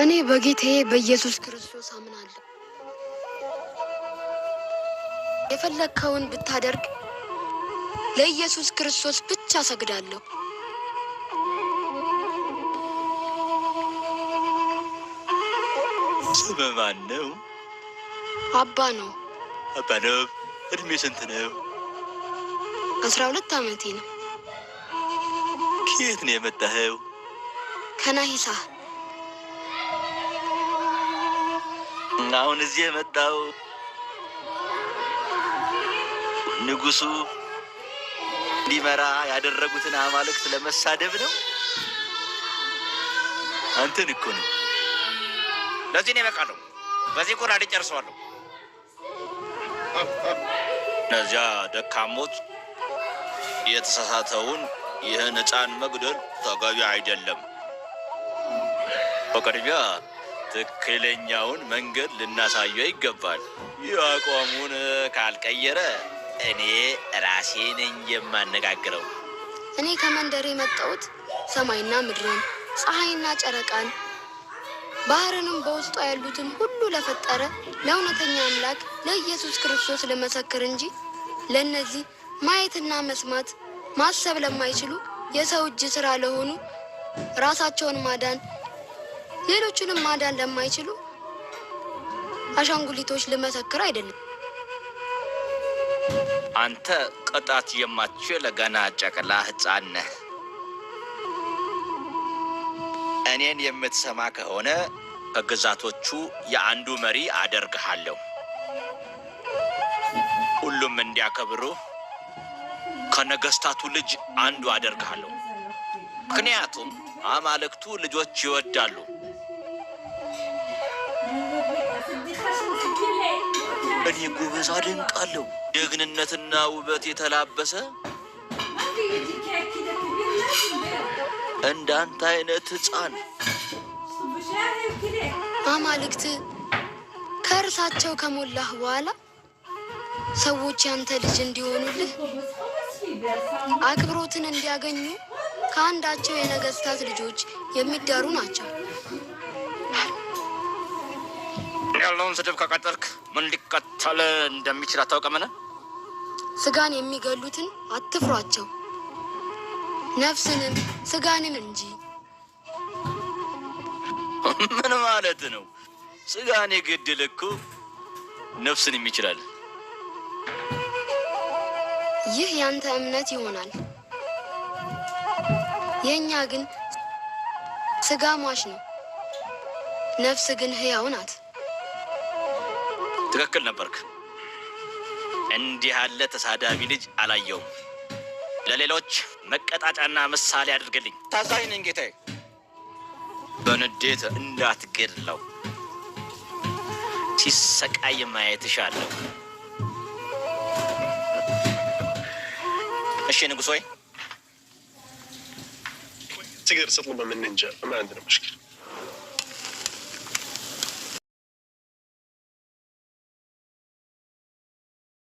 እኔ በጌታዬ በኢየሱስ ክርስቶስ አምናለሁ። የፈለግከውን ብታደርግ ለኢየሱስ ክርስቶስ ብቻ ሰግዳለሁ። ስምህ ማን ነው? አባ ነው። አባ ነው። እድሜ ስንት ነው? 12 ዓመቴ ነው። ከየት ነው የመጣኸው? ከናሂሳ። አሁን እዚህ የመጣው ንጉሱ እንዲመራ ያደረጉትን አማልክት ለመሳደብ ነው? አንተን እኮ ነው። ለዚህ ነው የበቃለሁ። በዚህ ቁራድ ጨርሰዋለሁ። እነዚያ ደካሞች የተሳሳተውን ይህን ሕፃን መግደል ተገቢ አይደለም። በቅድሚያ ትክክለኛውን መንገድ ልናሳየው ይገባል። ይህ አቋሙን ካልቀየረ እኔ ራሴ ነኝ የማነጋግረው። እኔ ከመንደር የመጣሁት ሰማይና ምድርን፣ ፀሐይና ጨረቃን፣ ባህርንም በውስጧ ያሉትን ሁሉ ለፈጠረ ለእውነተኛ አምላክ ለኢየሱስ ክርስቶስ ለመሰክር እንጂ ለእነዚህ ማየትና መስማት ማሰብ ለማይችሉ የሰው እጅ ስራ ለሆኑ ራሳቸውን ማዳን ሌሎቹንም ማዳን ለማይችሉ አሻንጉሊቶች ልመሰክር አይደለም። አንተ ቅጣት የማትችል ገና ጨቅላ ሕፃን ነህ። እኔን የምትሰማ ከሆነ ከግዛቶቹ የአንዱ መሪ አደርግሃለሁ። ሁሉም እንዲያከብሩ ከነገስታቱ ልጅ አንዱ አደርግሃለሁ። ምክንያቱም አማልክቱ ልጆች ይወዳሉ። እኔ ጎበዝ አደንቃለሁ። ጀግንነትና ውበት የተላበሰ እንዳንተ አይነት ሕፃን አማልክት ከእርሳቸው ከሞላህ በኋላ ሰዎች ያንተ ልጅ እንዲሆኑልህ አክብሮትን እንዲያገኙ ከአንዳቸው የነገስታት ልጆች የሚዳሩ ናቸው። ያለውን ስድብ ከቀጠልክ ምን ሊከተል እንደሚችል አታውቅምን? ስጋን የሚገሉትን አትፍሯቸው፣ ነፍስንም ስጋንም እንጂ። ምን ማለት ነው? ስጋን የገደለ እኮ ነፍስንም ይችላል። ይህ ያንተ እምነት ይሆናል። የእኛ ግን ስጋ ሟች ነው፣ ነፍስ ግን ሕያው ናት። ትክክል ነበርክ። እንዲህ ያለ ተሳዳቢ ልጅ አላየውም። ለሌሎች መቀጣጫና ምሳሌ አድርግልኝ። ታዛዥ ነኝ ጌታዬ። በንዴት እንዳትገድለው፣ ሲሰቃይ ማየት እሻለሁ። እሺ ንጉሥ ሆይ تقدر تطلبه من نينجا ما عندنا مشكلة.